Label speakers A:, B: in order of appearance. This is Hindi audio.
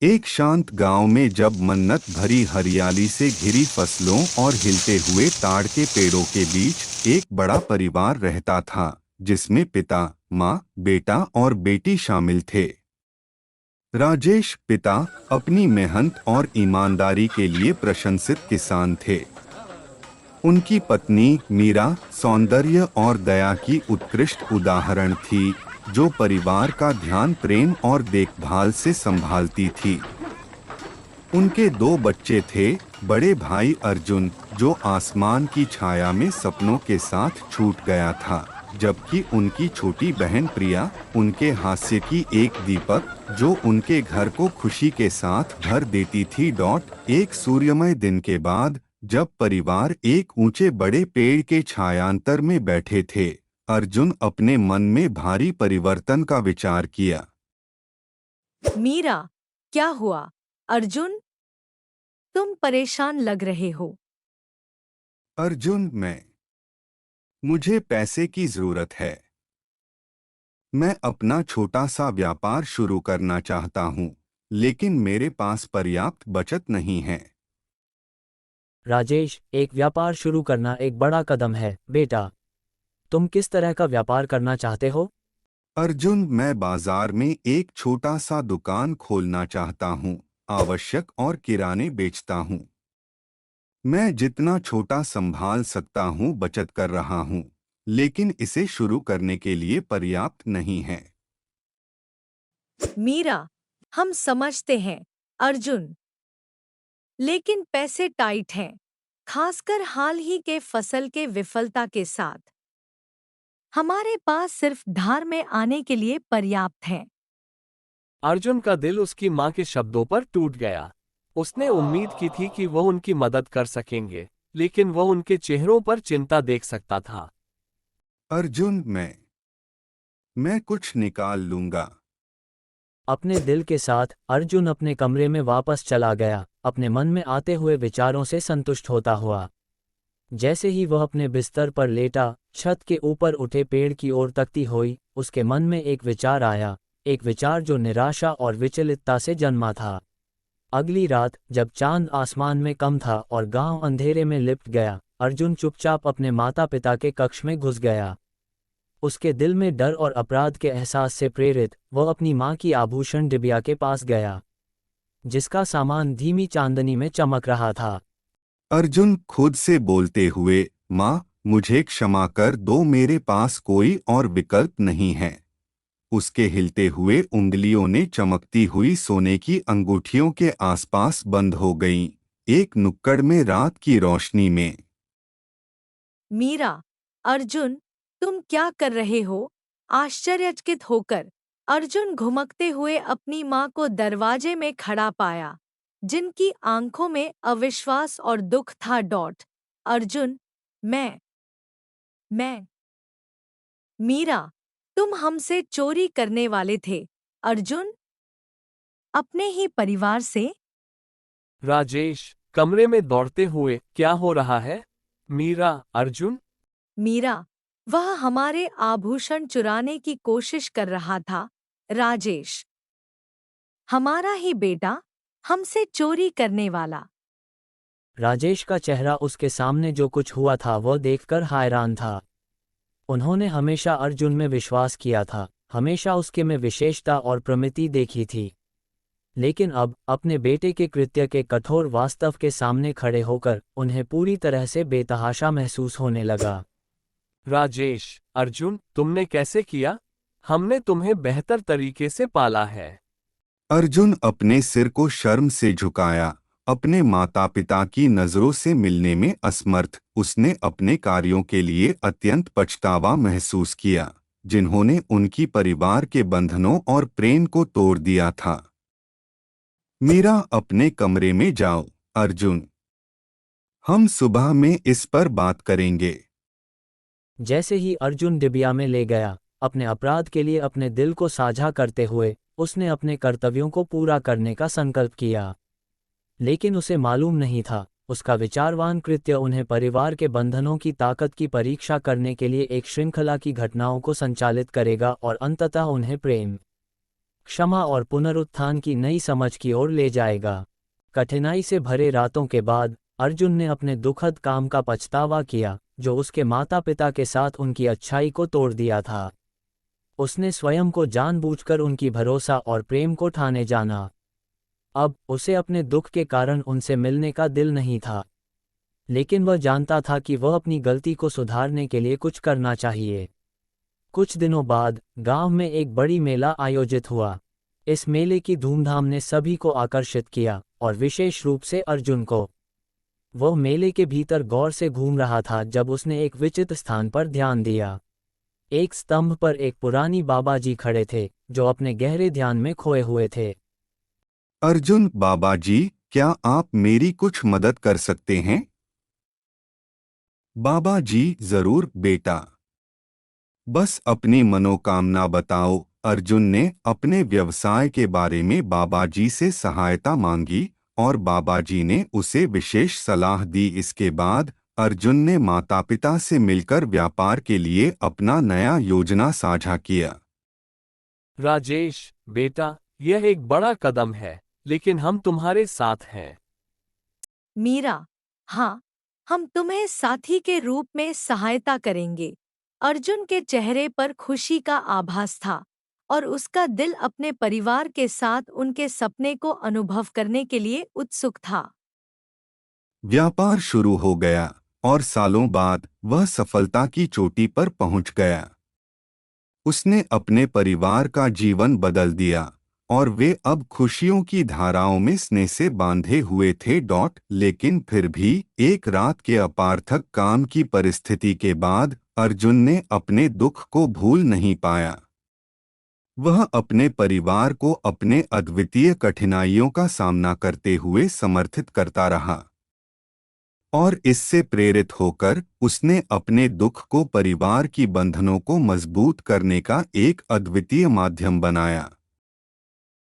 A: एक शांत गांव में जब मन्नत भरी हरियाली से घिरी फसलों और हिलते हुए ताड़ के पेड़ों के बीच एक बड़ा परिवार रहता था, जिसमें पिता, माँ, बेटा और बेटी शामिल थे। राजेश पिता अपनी मेहनत और ईमानदारी के लिए प्रशंसित किसान थे। उनकी पत्नी मीरा सौंदर्य और दया की उत्कृष्ट उदाहरण थी, जो परिवार का ध्यान प्रेम और देखभाल से संभालती थी। उनके दो बच्चे थे, बड़े भाई अर्जुन, जो आसमान की छाया में सपनों के साथ छूट गया था, जबकि उनकी छोटी बहन प्रिया, उनके हास्य की एक दीपक, जो उनके घर को खुशी के साथ भर देती थी। एक सूर्यमय दिन के बाद, जब परिवार एक ऊंचे बड़े पेड़ के छायांतर में बैठे थे, अर्जुन अपने मन में भारी परिवर्तन का विचार किया।
B: मीरा, क्या हुआ? अर्जुन, तुम परेशान लग रहे हो।
A: अर्जुन, मुझे पैसे की जरूरत है। मैं अपना छोटा सा व्यापार शुरू करना चाहता हूँ, लेकिन मेरे पास पर्याप्त बचत नहीं है।
C: राजेश, एक व्यापार शुरू करना एक बड़ा कदम है बेटा। तुम किस तरह का व्यापार करना चाहते हो?
A: अर्जुन, मैं बाजार में एक छोटा सा दुकान खोलना चाहता हूँ, आवश्यक और किराने बेचता हूँ। मैं जितना छोटा संभाल सकता हूँ बचत कर रहा हूँ, लेकिन इसे शुरू करने के लिए पर्याप्त नहीं है।
B: मीरा, हम समझते हैं, अर्जुन, लेकिन पैसे टाइट हैं, खासकर हाल ही के फसल के विफलता के साथ। हमारे पास सिर्फ धार में आने के लिए पर्याप्त है।
D: अर्जुन का दिल उसकी मां के शब्दों पर टूट गया। उसने उम्मीद की थी कि वह उनकी मदद कर सकेंगे, लेकिन वह उनके चेहरों पर चिंता देख सकता था।
A: अर्जुन, मैं कुछ निकाल लूंगा।
C: अपने दिल के साथ अर्जुन अपने कमरे में वापस चला गया, अपने मन में आते हुए विचारों से संतुष्ट होता हुआ। जैसे ही वह अपने बिस्तर पर लेटा, छत के ऊपर उठे पेड़ की ओर तकती हुई, उसके मन में एक विचार आया, एक विचार जो निराशा और विचलितता से जन्मा था। अगली रात, जब चांद आसमान में कम था और गांव अंधेरे में लिपट गया, अर्जुन चुपचाप अपने माता पिता के कक्ष में घुस गया। उसके दिल में डर और अपराध के एहसास से प्रेरित, वह अपनी माँ की आभूषण डिबिया के पास गया, जिसका सामान धीमी चांदनी में चमक रहा था।
A: अर्जुन खुद से बोलते हुए, माँ, मुझे क्षमा कर दो, मेरे पास कोई और विकल्प नहीं है। उसके हिलते हुए उंगलियों ने चमकती हुई सोने की अंगूठियों के आसपास बंद हो गईं, एक नुक्कड़ में रात की रोशनी में।
B: मीरा, अर्जुन, तुम क्या कर रहे हो? आश्चर्यचकित होकर अर्जुन घुमकते हुए अपनी माँ को दरवाजे में खड़ा पाया, जिनकी आंखों में अविश्वास और दुख था। अर्जुन, मैं मीरा, तुम हमसे चोरी करने वाले थे। अर्जुन, अपने ही परिवार से?
D: राजेश, कमरे में दौड़ते हुए, क्या हो रहा है? मीरा, अर्जुन।
B: मीरा, वह हमारे आभूषण चुराने की कोशिश कर रहा था। राजेश, हमारा ही बेटा, हमसे चोरी करने वाला।
C: राजेश का चेहरा उसके सामने जो कुछ हुआ था वह देखकर हैरान था। उन्होंने हमेशा अर्जुन में विश्वास किया था, हमेशा उसके में विशेषता और प्रमिति देखी थी। लेकिन अब, अपने बेटे के कृत्य के कठोर वास्तव के सामने खड़े होकर, उन्हें पूरी तरह से बेतहाशा महसूस होने लगा।
D: राजेश, अर्जुन, तुमने कैसे किया? हमने तुम्हें बेहतर तरीके से पाला है।
A: अर्जुन अपने सिर को शर्म से झुकाया, अपने माता पिता की नजरों से मिलने में असमर्थ। उसने अपने कार्यों के लिए अत्यंत पछतावा महसूस किया, जिन्होंने उनकी परिवार के बंधनों और प्रेम को तोड़ दिया था। मीरा, अपने कमरे में जाओ। अर्जुन, हम सुबह में इस पर बात करेंगे।
C: जैसे ही अर्जुन डिबिया में ले गया, अपने अपराध के लिए अपने दिल को साझा करते हुए, उसने अपने कर्तव्यों को पूरा करने का संकल्प किया। लेकिन उसे मालूम नहीं था, उसका विचारवान कृत्य उन्हें परिवार के बंधनों की ताकत की परीक्षा करने के लिए एक श्रृंखला की घटनाओं को संचालित करेगा और अंततः उन्हें प्रेम क्षमा और पुनरुत्थान की नई समझ की ओर ले जाएगा। कठिनाई से भरे रातों के बाद अर्जुन ने अपने दुखद काम का पछतावा किया, जो उसके माता पिता के साथ उनकी अच्छाई को तोड़ दिया था। उसने स्वयं को जानबूझकर उनकी भरोसा और प्रेम को ठाने जाना। अब उसे अपने दुख के कारण उनसे मिलने का दिल नहीं था, लेकिन वह जानता था कि वह अपनी गलती को सुधारने के लिए कुछ करना चाहिए। कुछ दिनों बाद गांव में एक बड़ी मेला आयोजित हुआ। इस मेले की धूमधाम ने सभी को आकर्षित किया, और विशेष रूप से अर्जुन को। वह मेले के भीतर गौर से घूम रहा था जब उसने एक विचित्र स्थान पर ध्यान दिया। एक स्तंभ पर एक पुरानी बाबा जी खड़े थे, जो अपने गहरे ध्यान में खोए हुए थे।
A: अर्जुन, बाबा जी, क्या आप मेरी कुछ मदद कर सकते हैं? बाबा जी, जरूर बेटा। बस अपनी मनोकामना बताओ। अर्जुन ने अपने व्यवसाय के बारे में बाबा जी से सहायता मांगी और बाबा जी ने उसे विशेष सलाह दी। इसके बाद अर्जुन ने माता पिता से मिलकर व्यापार के लिए अपना नया योजना साझा किया।
D: राजेश बेटा, यह एक बड़ा कदम है, लेकिन हम तुम्हारे साथ हैं।
B: मीरा, हाँ, हम तुम्हें साथी के रूप में सहायता करेंगे। अर्जुन के चेहरे पर खुशी का आभास था और उसका दिल अपने परिवार के साथ उनके सपने को अनुभव करने के लिए उत्सुक था।
A: व्यापार शुरू हो गया और सालों बाद वह सफलता की चोटी पर पहुंच गया। उसने अपने परिवार का जीवन बदल दिया और वे अब खुशियों की धाराओं में स्नेह से बांधे हुए थे। लेकिन फिर भी एक रात के अपार्थक काम की परिस्थिति के बाद अर्जुन ने अपने दुख को भूल नहीं पाया। वह अपने परिवार को अपने अद्वितीय कठिनाइयों का सामना करते हुए समर्थित करता रहा और इससे प्रेरित होकर उसने अपने दुख को परिवार की बंधनों को मजबूत करने का एक अद्वितीय माध्यम बनाया।